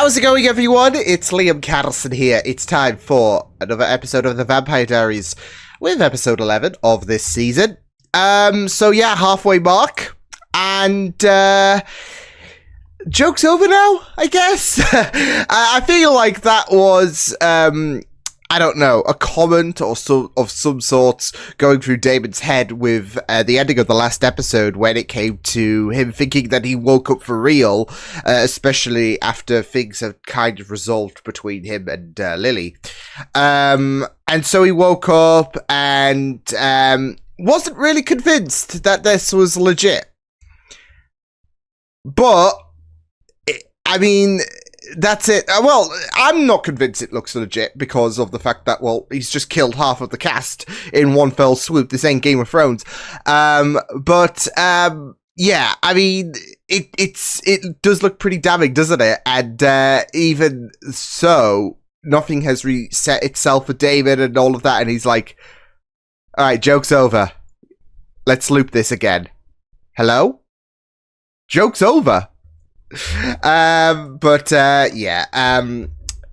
How's it going, everyone? It's Liam Catterson here. It's time for another episode of the Vampire Diaries with episode 11 of this season. So yeah, halfway mark. And, joke's over now, I guess. I feel like that was, I don't know, a comment or of some sorts going through Damon's head with the ending of the last episode when it came to him thinking that he woke up for real, especially after things have kind of resolved between him and Lily. And so he woke up and wasn't really convinced that this was legit. But, I mean, that's it. Well, I'm not convinced it looks legit because of the fact that, well, he's just killed half of the cast in one fell swoop. This ain't Game of Thrones. Yeah, I mean, it does look pretty damning, doesn't it? And even so, nothing has reset itself for David and all of that. And he's like, all right, joke's over. Let's loop this again. Hello? Joke's over. Yeah,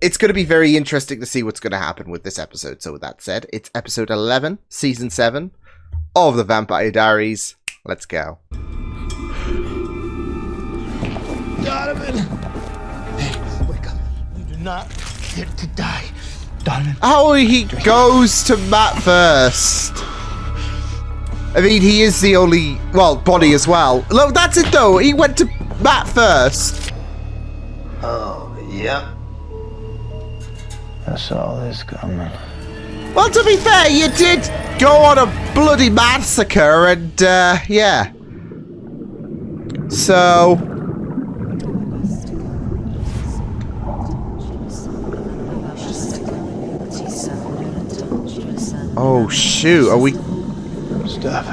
it's going to be very interesting to see what's going to happen with this episode. So with that said, it's episode 11, season 7 of the Vampire Diaries. Let's go. Donovan! Hey, wake up. You do not get to die. Donovan. Oh, he goes to Matt first. I mean, he is the only, well, body as well. Look, that's it though. He went to Matt first. Oh, yep. I saw this coming. Well, to be fair, you did go on a bloody massacre and, yeah. So... Oh, shoot. Are we... Stuff.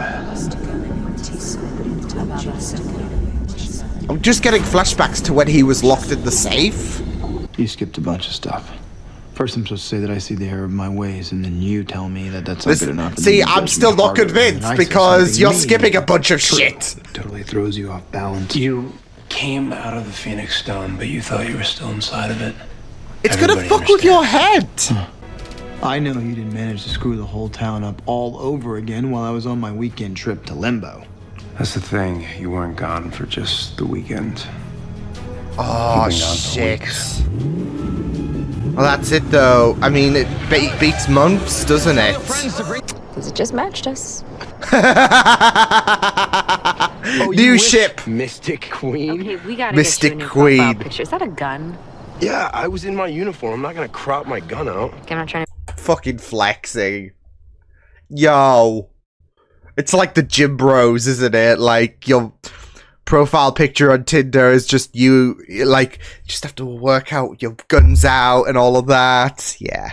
I'm just getting flashbacks to when he was locked in the safe. You skipped a bunch of stuff. First, I'm supposed to say that I see the error of my ways, and then you tell me that that's not good enough. See, I'm still not convinced because you're skipping a bunch of shit. Totally throws you off balance. You came out of the Phoenix Stone, but you thought you were still inside of it. It's gonna fuck with your head. I know you didn't manage to screw the whole town up all over again while I was on my weekend trip to Limbo. That's the thing. You weren't gone for just the weekend. Oh, shit. Well, that's it, though. I mean, it beats months, doesn't it? Because it just matched us. New ship. Mystic Queen? Okay, we gotta Mystic get you a new Queen. profile picture. Is that a gun? Yeah, I was in my uniform. I'm not gonna crop my gun out. Okay, I'm not trying to... Fucking flexing. Yo. It's like the gym bros, isn't it? Like, your profile picture on Tinder is just you, like, just have to work out your guns out and all of that. Yeah.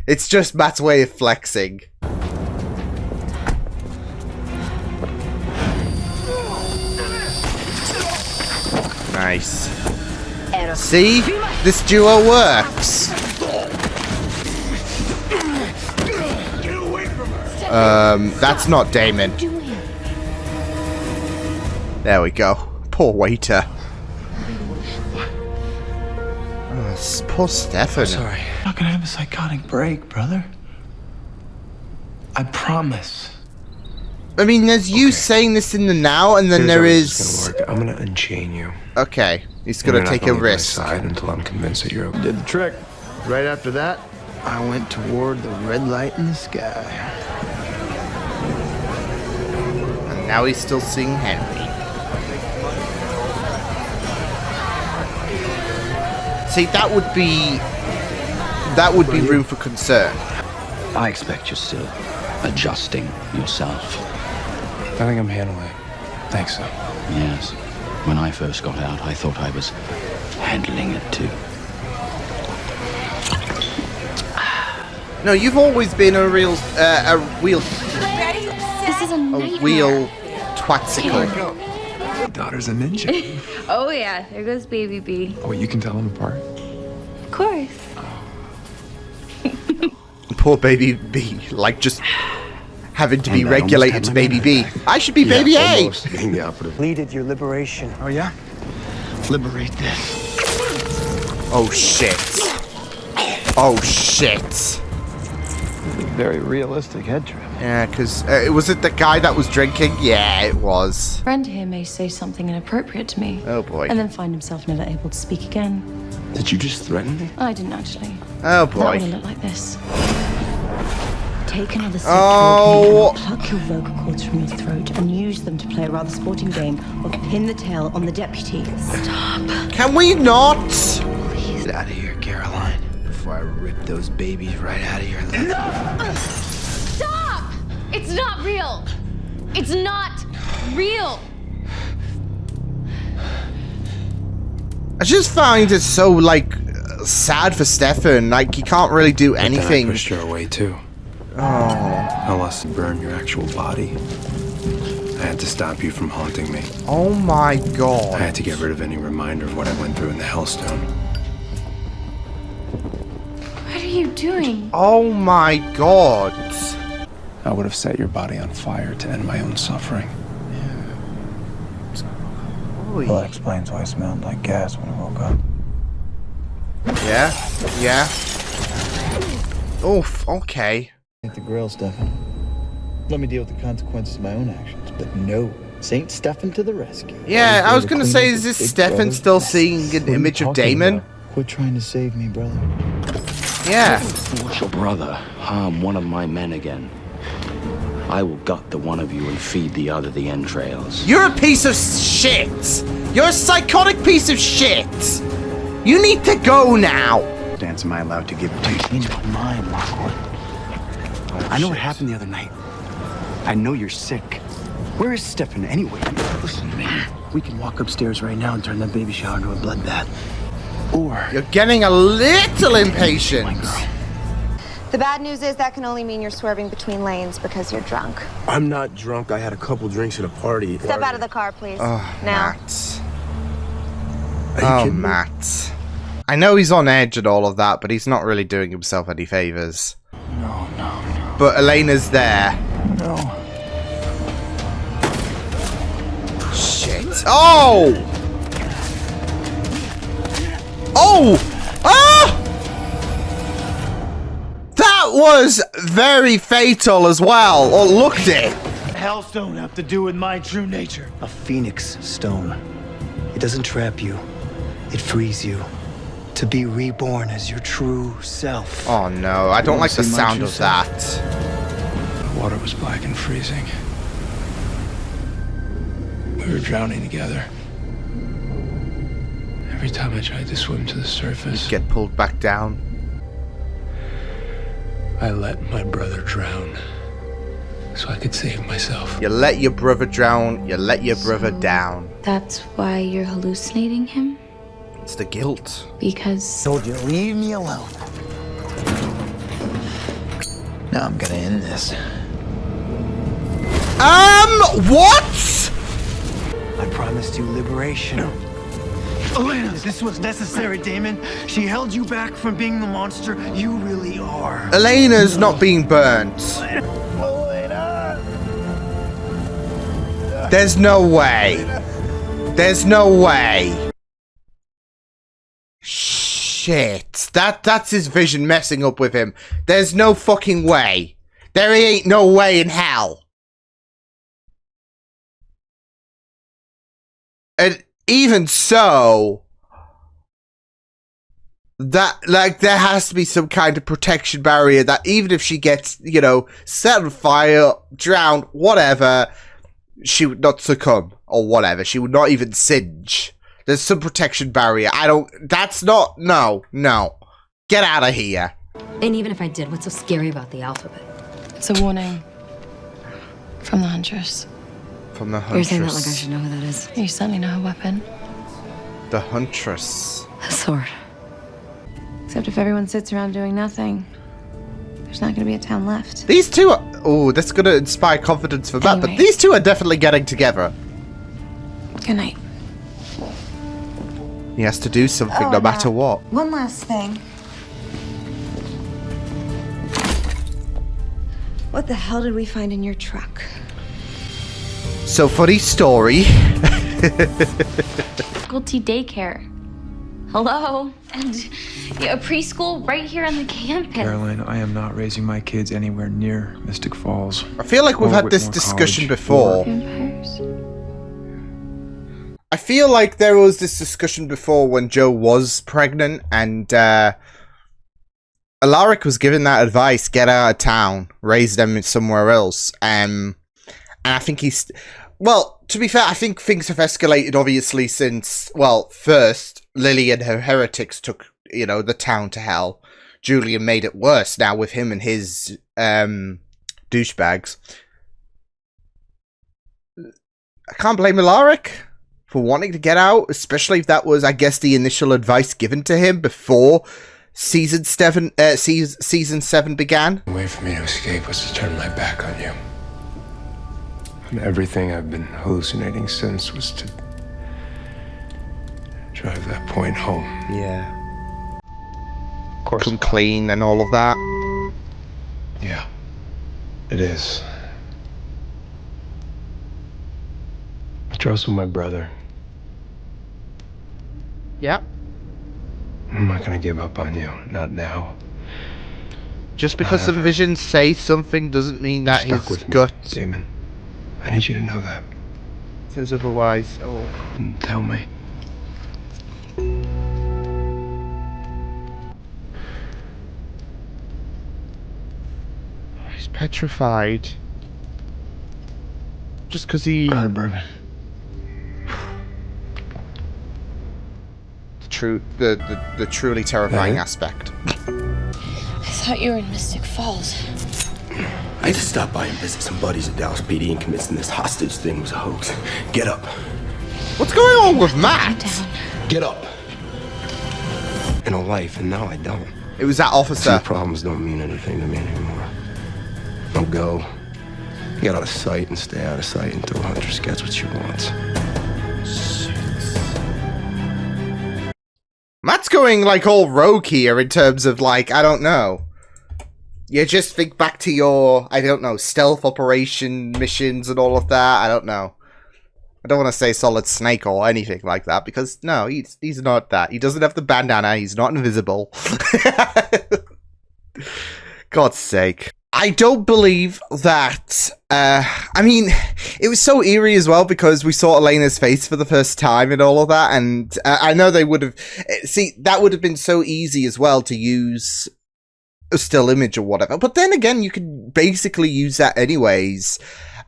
It's just Matt's way of flexing. Nice. See? This duo works. That's not Damon. There we go. Poor waiter. Oh, poor Stefan. Sorry. I'm not gonna have a psychotic break, brother. I promise. I mean, there's you saying this in the now, and then there is... Gonna work. I'm gonna unchain you. Okay, he's gonna take a risk. Side until I'm convinced that you're okay. Did the trick. Right after that, I went toward the red light in the sky. And now he's still seeing Henry. See, that would be room for concern. I expect you're still adjusting yourself. I think I'm handling it. Thanks, so. Yes. When I first got out, I thought I was handling it too. No, you've always been a wheel This is a twatsicle. My daughter's a ninja. Oh yeah, there goes baby B. Oh, you can tell them apart? Of course. Poor baby B, like just having to be regulated to baby B. I should be baby A. Almost being the operative. Completed your liberation. Oh yeah? Liberate this. Oh shit. Oh shit. Very realistic head trip. Yeah, because was it the guy that was drinking? Yeah, it was. A friend here may say something inappropriate to me. Oh boy. And then find himself never able to speak again. Did you just threaten me? I didn't actually. Oh That would boy. look like this. Take another step Oh. toward me, pluck your vocal cords from your throat and use them to play a rather sporting game of pin the tail on the deputy. Stop. Can we not? Get out of here, Caroline, before I rip those babies right out of your life. Stop! It's not real. It's not real. I just find it so, like, sad for Stefan. Like, he can't really do Then I anything. pushed her away too. Oh. I lost to burn your actual body. I had to stop you from haunting me. Oh my I god. had to get rid of any reminder of what I went through in the Hellstone. What are you doing? Oh my god. I would have set your body on fire to end my own suffering. Oy. Well, that explains why it smelled like gas when I woke up. Yeah? Yeah? Oof, okay. Hit the grill, Stefan. Let me deal with the consequences of my own actions. But no, Saint Stefan to the rescue. Yeah, I was gonna clean say, up is the this big Stefan brother still mess. seeing What an are you image of talking Damon? about? Quit trying to save me, brother. Yeah. Watch your brother harm one of my men again. I will gut the one of you and feed the other the entrails. You're a piece of shit! You're a psychotic piece of shit! You need to go now! Dance, am I allowed to give it to you? Change my mind, Lockwood. I know what happened the other night. I know you're sick. Where is Stefan anyway? Listen to me. We can walk upstairs right now and turn that baby shower into a bloodbath. Or You're getting a little impatient. my girl. The bad news is that can only mean you're swerving between lanes because you're drunk. I'm not drunk. I had a couple drinks at a party. Step out of the car, please. Oh, now. Matt. Are you Oh, kidding me? Matt. I know he's on edge and all of that, but he's not really doing himself any favors. No, no, no, But Elena's there. no. Shit. Oh! Oh! Ah! That was very fatal as well. Or looked it. Hellstone have to do with my true nature. A phoenix stone. It doesn't trap you. It frees you to be reborn as your true self. Oh no, I don't like the see my sound true of self? that. The water was black and freezing. We were drowning together. Every time I tried to swim to the surface, Get pulled back down. I let my brother drown so I could save myself. You let your brother drown, you let your brother down. That's why you're hallucinating him? It's the guilt. Because Told you, leave me alone. Now I'm gonna end this. What? I promised you liberation. Elena, this was necessary, Damon. She held you back from being the monster you really are. Elena's not being burnt. There's no way. There's no way. Shit. That's his vision messing up with him. There's no fucking way. There ain't no way in hell. And even so, that, like, there has to be some kind of protection barrier that even if she gets, you know, set on fire, drowned, whatever, she would not succumb or whatever. She would not even singe. There's some protection barrier. That's not, no. Get out of here. And even if I did, what's so scary about the alphabet? it's a warning from the Huntress. From the You're saying that like I Huntress. should know who that is. You certainly know her weapon. The Huntress. A sword. Except if everyone sits around doing nothing, there's not going to be a town left. These two are... Oh, that's going to inspire confidence for Matt, but Anyway. these two are definitely getting together. Good night. He has to do something Oh, no matter what. One last thing. What the hell did we find in your truck? So, funny story. Faculty daycare. Hello? And a preschool right here on the campus. Caroline, I am not raising my kids anywhere near Mystic Falls. I feel like we've or had this Whitmore discussion College, before. I feel like there was this discussion before when Joe was pregnant and Alaric was given that advice, get out of town, raise them somewhere else. And I think he's... Well, to be fair, I think things have escalated, obviously, since... Well, first, Lily and her heretics took, you know, the town to hell. Julian made it worse now with him and his douchebags. I can't blame Alaric for wanting to get out, especially if that was, I guess, the initial advice given to him before season 7 began. The way for me to escape was to turn my back on you. And everything I've been hallucinating since was to drive that point home. Yeah. Of course. Come clean and all of that. Yeah, it is. I trust with my brother. Yeah. I'm not gonna give up on you, not now. Just because some visions say something doesn't mean that his gut... Damon, I need you to know that. Says otherwise. Oh. Tell me. He's petrified. Just because he... Bourbon. The truly terrifying aspect. I thought you were in Mystic Falls. I had to stop by and visit some buddies at Dallas PD and convince them this hostage thing was a hoax. Get up. What's going on with Matt? Get up. In a life, and now I don't. It was that officer. Your problems don't mean anything to me anymore. Don't go. Get out of sight and stay out of sight until Huntress gets what she wants. Matt's going, like, all rogue here in terms of, like, I don't know. You just think back to your, I don't know, stealth operation missions and all of that. I don't know. I don't want to say Solid Snake or anything like that, because, no, he's not that. He doesn't have the bandana. He's not invisible. God's sake. I don't believe that, I mean, it was so eerie as well because we saw Elena's face for the first time and all of that, and I know they would have, see, that would have been so easy as well to use a still image or whatever, but then again, you could basically use that anyways,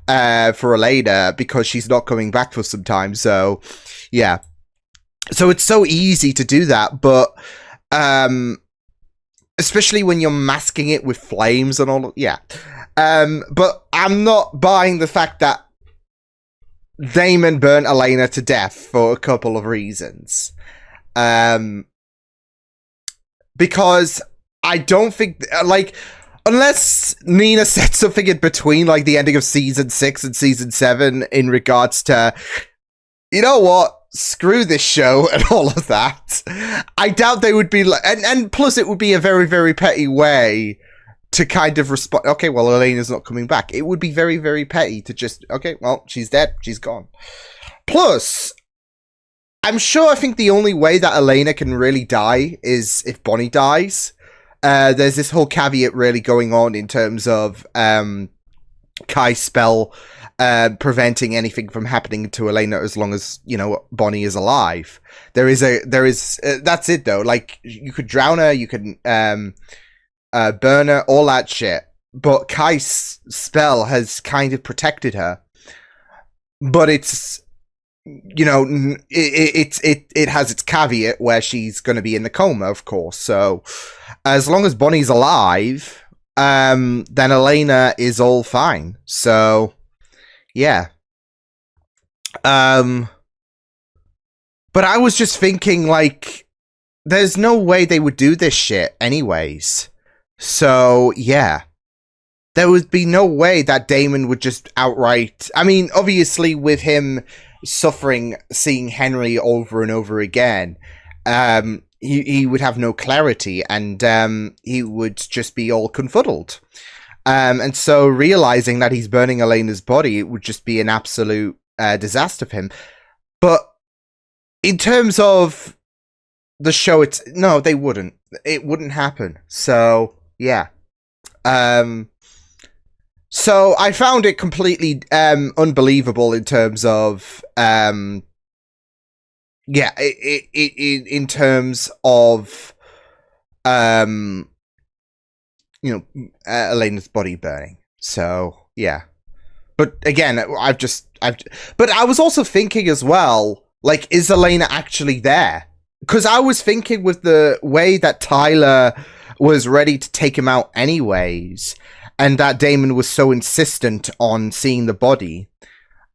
for Elena, because she's not coming back for some time, so, yeah. So it's so easy to do that, but, especially when you're masking it with flames and all. Yeah. But I'm not buying the fact that Damon burnt Elena to death for a couple of reasons. Because I don't think, like, unless Nina said something in between, like the ending of season 6 and season 7 in regards to, you know what? Screw this show and all of that. I doubt they would be like, and plus it would be a very, very petty way to kind of respond. Okay, well, Elena's not coming back. It would be very, very petty to just, okay, well, she's dead. She's gone. Plus, I think the only way that Elena can really die is if Bonnie dies. There's this whole caveat really going on in terms of, Kai's spell preventing anything from happening to Elena as long as, you know, Bonnie is alive. There is that's it though. Like, you could drown her, you can burn her, all that shit. But Kai's spell has kind of protected her. But it's, you know, it has its caveat where she's going to be in the coma, of course. So as long as Bonnie's alive, then Elena is all fine. So, yeah. But I was just thinking, like, there's no way they would do this shit anyways. So, yeah. There would be no way that Damon would just outright... I mean, obviously, with him suffering, seeing Henry over and over again, he would have no clarity, and he would just be all confuddled. And so realizing that he's burning Elena's body, it would just be an absolute disaster for him. But in terms of the show, no, they wouldn't. It wouldn't happen. So yeah. So I found it completely unbelievable in terms of in terms of Elena's body burning. So yeah. But again, but I was also thinking as well, like, is Elena actually there? Because I was thinking with the way that Tyler was ready to take him out anyways, and that Damon was so insistent on seeing the body,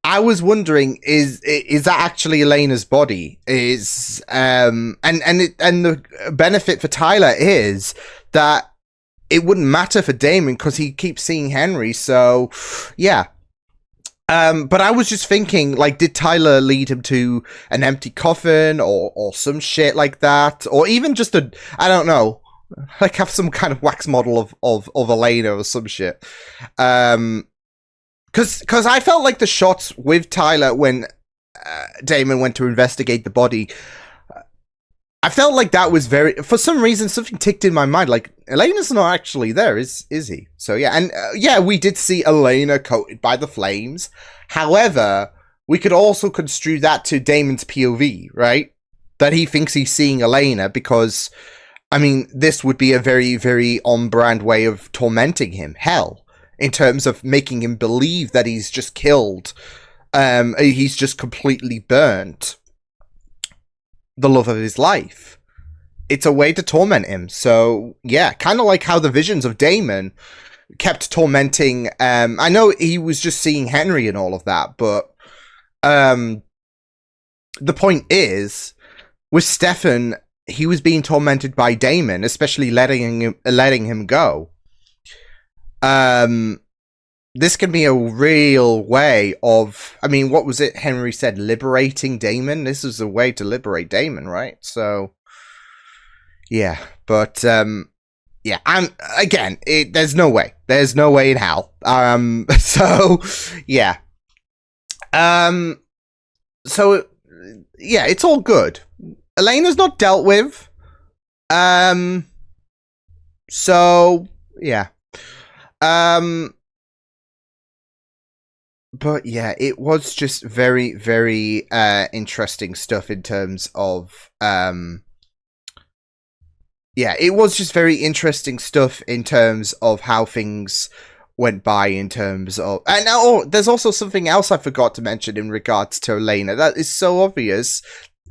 I was wondering, is that actually Elena's body? And the benefit for Tyler is that it wouldn't matter for Damon because he keeps seeing Henry. So yeah. But I was just thinking, like, did Tyler lead him to an empty coffin or some shit like that? Or even just I don't know, like have some kind of wax model of Elena or some shit. Cause I felt like the shots with Tyler when Damon went to investigate the body, I felt like that was for some reason, something ticked in my mind. Like, Elena's not actually there, is he? So yeah, and yeah, we did see Elena coated by the flames. However, we could also construe that to Damon's POV, right? That he thinks he's seeing Elena because, I mean, this would be a very, very on-brand way of tormenting him. Hell, in terms of making him believe that he's just killed. He's just completely burnt the love of his life. It's a way to torment him. So yeah, kind of like how the visions of Damon kept tormenting. I know he was just seeing Henry and all of that, but the point is, with Stefan, he was being tormented by Damon, especially letting him go. This can be a real way of, I mean, what was it Henry said? Liberating Damon? This is a way to liberate Damon, right? So, yeah. But, yeah, there's no way. There's no way in hell. So, yeah. So, yeah, it's all good. Elena's not dealt with. So, yeah. But yeah, it was just very, very interesting stuff in terms of it was just very interesting stuff in terms of how things went by in terms of, and there's also something else I forgot to mention in regards to Elena that is so obvious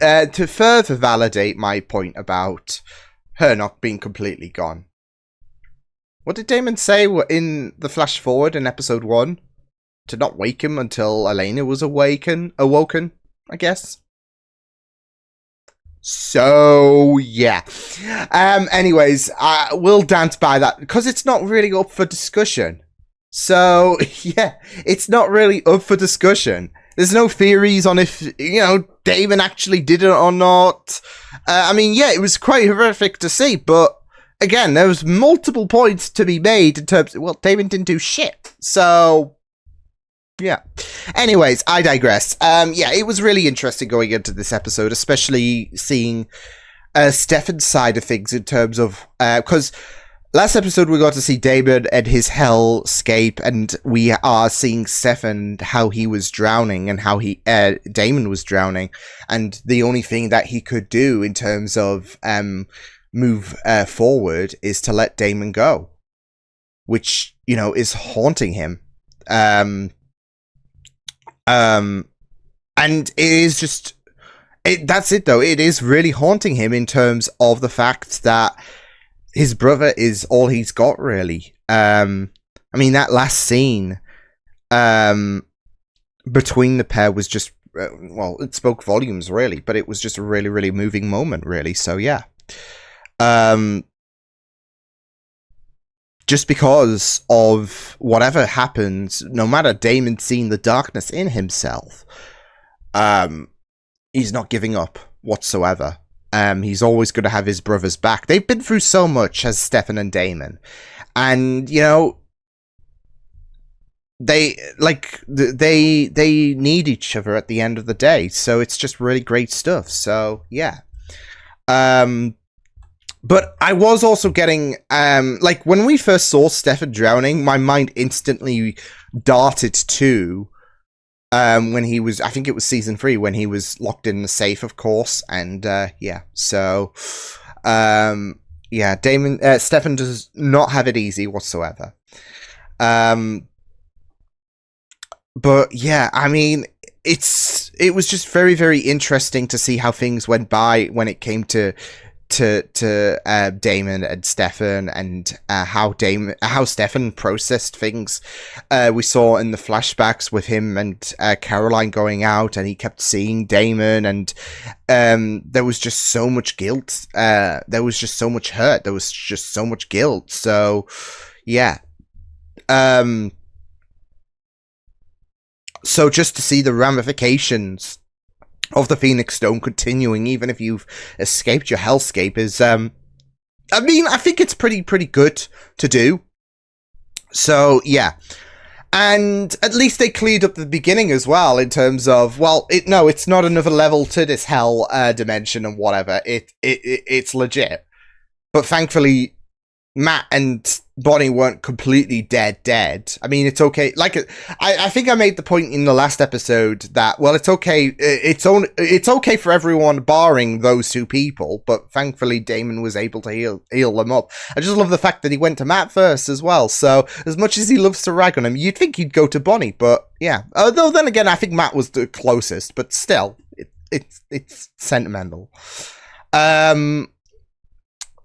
to further validate my point about her not being completely gone. What did Damon say in the flash forward in episode 1? To not wake him until Elena was awoken, I guess. So, yeah. Anyways, we'll dance by that because it's not really up for discussion. So, yeah, it's not really up for discussion. There's no theories on if, Damon actually did it or not. I mean, yeah, it was quite horrific to see, but again, there was multiple points to be made in terms of, well, Damon didn't do shit. So, yeah. Anyways, I digress. Yeah, it was really interesting going into this episode, especially seeing Stefan's side of things in terms of, because last episode we got to see Damon and his hellscape, and we are seeing Stefan, how he was drowning and how Damon was drowning, and the only thing that he could do in terms of move forward is to let Damon go, which, is haunting him. And it is just, that's it though. It is really haunting him in terms of the fact that his brother is all he's got, really. I mean, that last scene, between the pair was just, well, it spoke volumes, really, but it was just a really, really moving moment, really. So, yeah. Just because of whatever happens, no matter Damon seeing the darkness in himself, he's not giving up whatsoever. He's always going to have his brother's back. They've been through so much as Stefan and Damon. And, they need each other at the end of the day. So it's just really great stuff. So, yeah. But I was also getting, like, when we first saw Stefan drowning, my mind instantly darted to when he was, I think it was season 3, when he was locked in the safe, of course, and yeah, so yeah, Stefan does not have it easy whatsoever. But yeah, I mean, it was just very, very interesting to see how things went by when it came to Damon and Stefan, and how Stefan processed things. We saw in the flashbacks with him and Caroline going out, and he kept seeing Damon, and there was just so much guilt. There was just so much hurt. There was just so much guilt. So yeah. So just to see the ramifications of the Phoenix Stone continuing, even if you've escaped your hellscape, is, I mean, I think it's pretty good to do. So, yeah. And at least they cleared up the beginning as well, in terms of, well, it's not another level to this hell dimension and whatever. It's legit. But thankfully, Matt and Bonnie weren't completely dead. I mean, it's okay. Like, I think I made the point in the last episode that, well, it's okay. It's okay for everyone barring those two people, but thankfully Damon was able to heal them up. I just love the fact that he went to Matt first as well. So as much as he loves to rag on him, you'd think he'd go to Bonnie, but yeah. Although then again, I think Matt was the closest, but still, it's sentimental.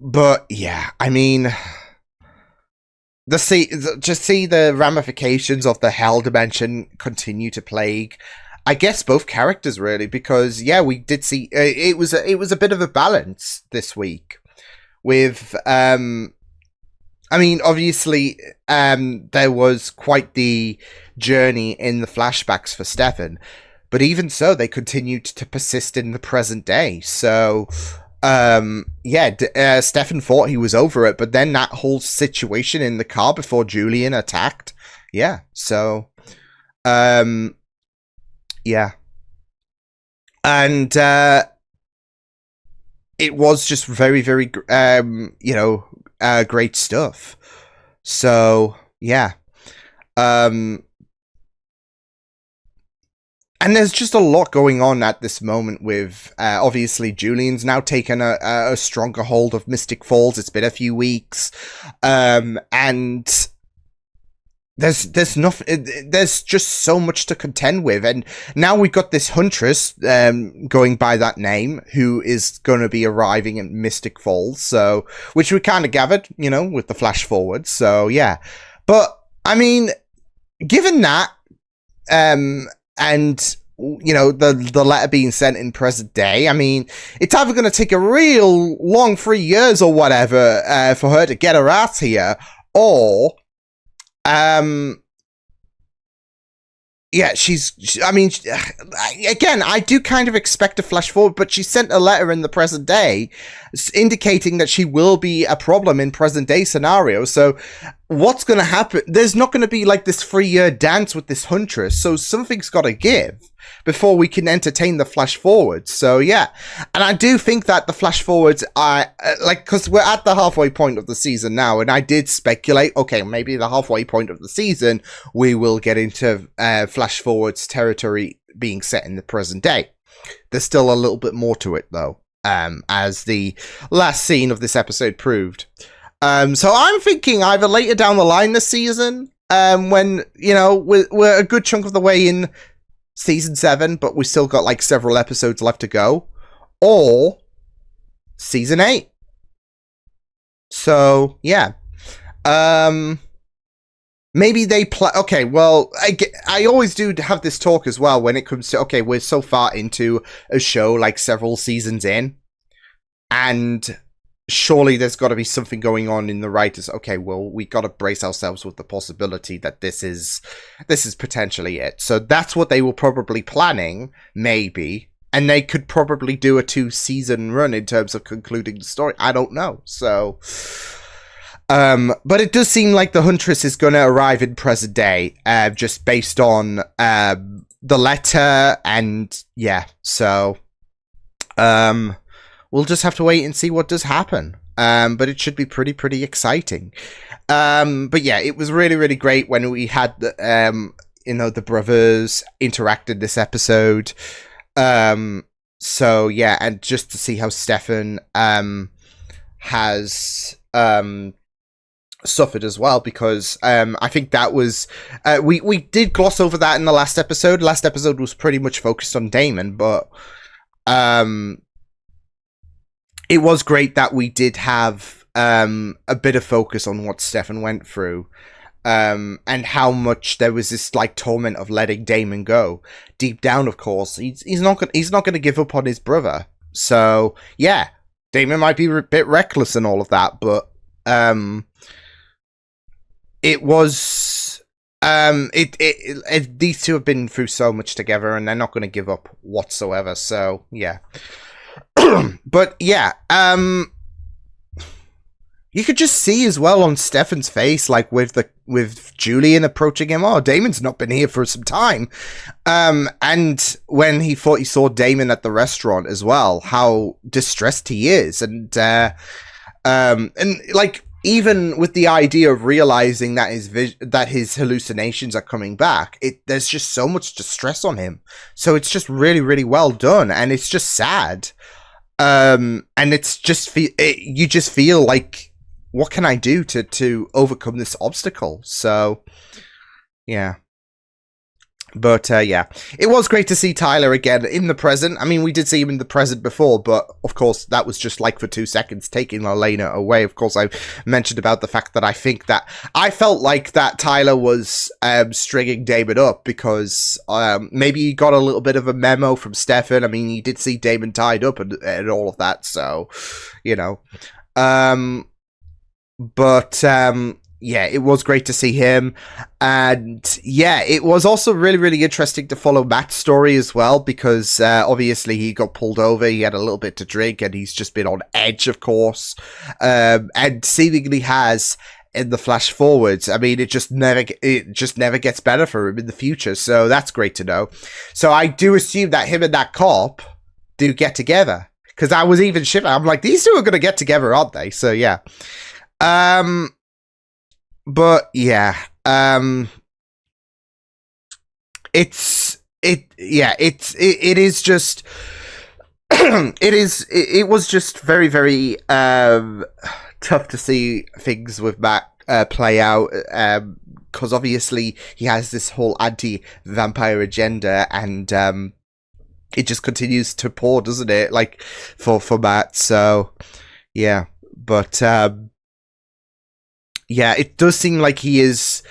But yeah, I mean, just see the ramifications of the hell dimension continue to plague, I guess, both characters, really, because yeah, we did see it was a bit of a balance this week with I mean, obviously there was quite the journey in the flashbacks for Stefan, but even so, they continued to persist in the present day. So yeah, Stefan thought he was over it, but then that whole situation in the car before Julian attacked, yeah, so, yeah, and, it was just very, very, you know, great stuff, so, yeah, and there's just a lot going on at this moment with, obviously, Julian's now taken a stronger hold of Mystic Falls. It's been a few weeks. And there's nothing, there's just so much to contend with. And now we've got this Huntress, going by that name, who is going to be arriving in Mystic Falls. So, which we kind of gathered, you know, with the flash forward. So, yeah. But, I mean, given that, and, you know, the letter being sent in present day, I mean, it's either going to take a real long 3 years or whatever for her to get her out here, or, yeah, I mean, again, I do kind of expect a flash forward, but she sent a letter in the present day indicating that she will be a problem in present day scenario. So what's going to happen? There's not going to be like this 3-year dance with this Huntress. So something's got to give before we can entertain the flash forwards. So yeah, and I do think that the flash forwards are like, because we're at the halfway point of the season now, and I did speculate, okay, maybe the halfway point of the season we will get into flash forwards territory being set in the present day. There's still a little bit more to it though, as the last scene of this episode proved. So I'm thinking either later down the line this season, when, you know, we're a good chunk of the way in season 7, but we still got like several episodes left to go, or season 8. So yeah, maybe they play. Okay, well, I always do have this talk as well when it comes to, okay, we're so far into a show, like several seasons in, and surely there's got to be something going on in the writers. Okay, well, we got to brace ourselves with the possibility that this is potentially it. So that's what they were probably planning, maybe, and they could probably do a 2-season run in terms of concluding the story. I don't know. So, but it does seem like the Huntress is going to arrive in present day, just based on the letter, and yeah. So, we'll just have to wait and see what does happen. But it should be pretty exciting. But yeah, it was really great when we had the, the brothers interacted this episode. So yeah, and just to see how Stefan has suffered as well, because I think that was we did gloss over that in the last episode. Last episode was pretty much focused on Damon, but it was great that we did have a bit of focus on what Stefan went through. And how much there was this like torment of letting Damon go. Deep down, of course, he's not gonna give up on his brother. So yeah, Damon might be a bit reckless and all of that, but it was these two have been through so much together, and they're not going to give up whatsoever. So yeah, but yeah, you could just see as well on Stefan's face, like with Julian approaching him. Oh, Damon's not been here for some time. And when he thought he saw Damon at the restaurant as well, how distressed he is. And like, even with the idea of realizing that his hallucinations are coming back, there's just so much distress on him. So it's just really well done. And it's just sad. And it's just, you just feel like, what can I do to overcome this obstacle? So, yeah. But, yeah. It was great to see Tyler again in the present. I mean, we did see him in the present before, but, of course, that was just, like, for 2 seconds, taking Elena away. Of course, I mentioned about the fact that I felt like that Tyler was stringing Damon up, because maybe he got a little bit of a memo from Stefan. I mean, he did see Damon tied up and all of that, so, you know. But, yeah, it was great to see him. And, yeah, it was also really interesting to follow Matt's story as well, because, obviously, he got pulled over, he had a little bit to drink, and he's just been on edge, of course. And seemingly has in the flash forwards. I mean, it just never gets better for him in the future, so that's great to know. So I do assume that him and that cop do get together, because I was even shivering. I'm like, these two are going to get together, aren't they? So, yeah. But yeah, it is just, it was just very, tough to see things with Matt, play out, cause obviously he has this whole anti-vampire agenda, and, it just continues to pour, doesn't it? Like, for Matt, so, yeah, but, yeah, it does seem like he is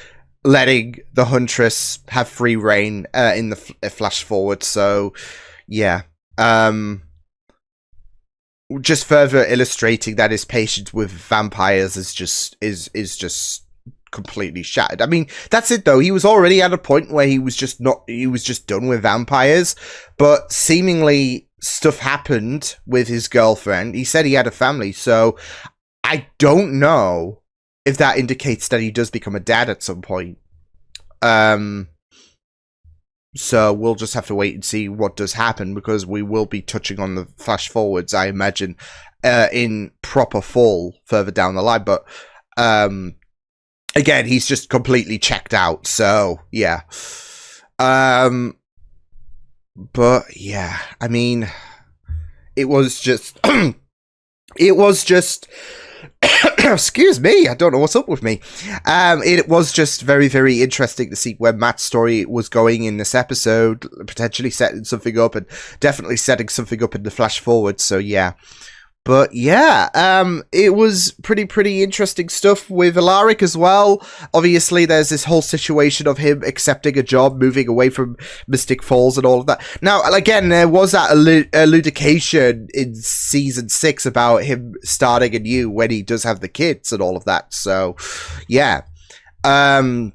letting the Huntress have free reign in the flash forward. So, yeah, just further illustrating that his patience with vampires is just completely shattered. I mean, that's it though. He was already at a point where he was just done with vampires, but seemingly stuff happened with his girlfriend. He said he had a family, so I don't know if that indicates that he does become a dad at some point. So we'll just have to wait and see what does happen, because we will be touching on the flash forwards, I imagine, in proper full further down the line. But again, he's just completely checked out. So yeah. But yeah, I mean, it was just excuse me, I don't know what's up with me. It was just very interesting to see where Matt's story was going in this episode, potentially setting something up, and definitely setting something up in the flash forward. So yeah. But yeah, it was pretty interesting stuff with Alaric as well. Obviously, there's this whole situation of him accepting a job, moving away from Mystic Falls and all of that. Now, again, there was that elucidation in season 6 about him starting anew when he does have the kids and all of that. So, yeah. And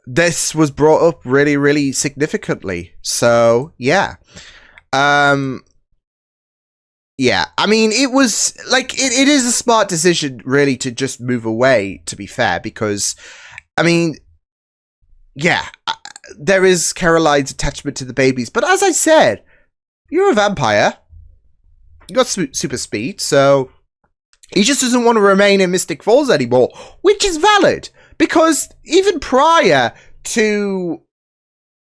this was brought up really significantly. So, yeah. Yeah, I mean, it was, like, it is a smart decision, really, to just move away, to be fair, because, I mean, yeah, there is Caroline's attachment to the babies. But as I said, you're a vampire. You got super speed, so he just doesn't want to remain in Mystic Falls anymore, which is valid, because even prior to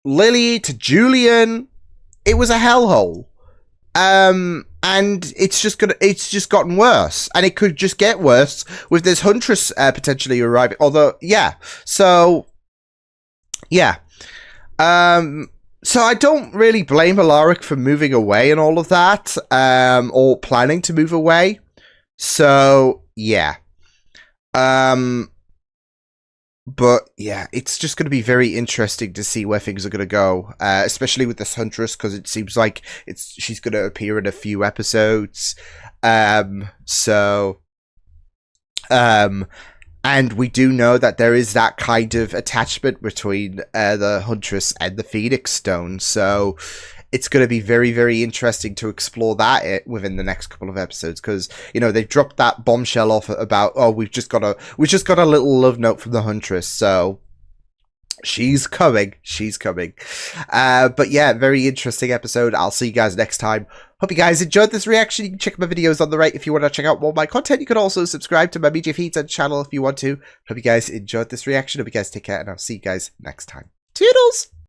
Lily, to Julian, it was a hellhole. And it's just gotten worse, and it could just get worse with this Huntress potentially arriving. Although, yeah, so yeah, so I don't really blame Alaric for moving away and all of that, or planning to move away. So yeah, but yeah, it's just going to be very interesting to see where things are going to go, especially with this Huntress, because it seems like she's going to appear in a few episodes. And we do know that there is that kind of attachment between the Huntress and the Phoenix Stone, so it's going to be very, very interesting to explore that within the next couple of episodes, because, you know, they've dropped that bombshell off about, oh, we've just got a little love note from the Huntress, so she's coming. But yeah, very interesting episode. I'll see you guys next time. Hope you guys enjoyed this reaction. You can check my videos on the right if you want to check out more of my content. You can also subscribe to my media feeds and channel if you want to. Hope you guys enjoyed this reaction. Hope you guys take care, and I'll see you guys next time. Toodles!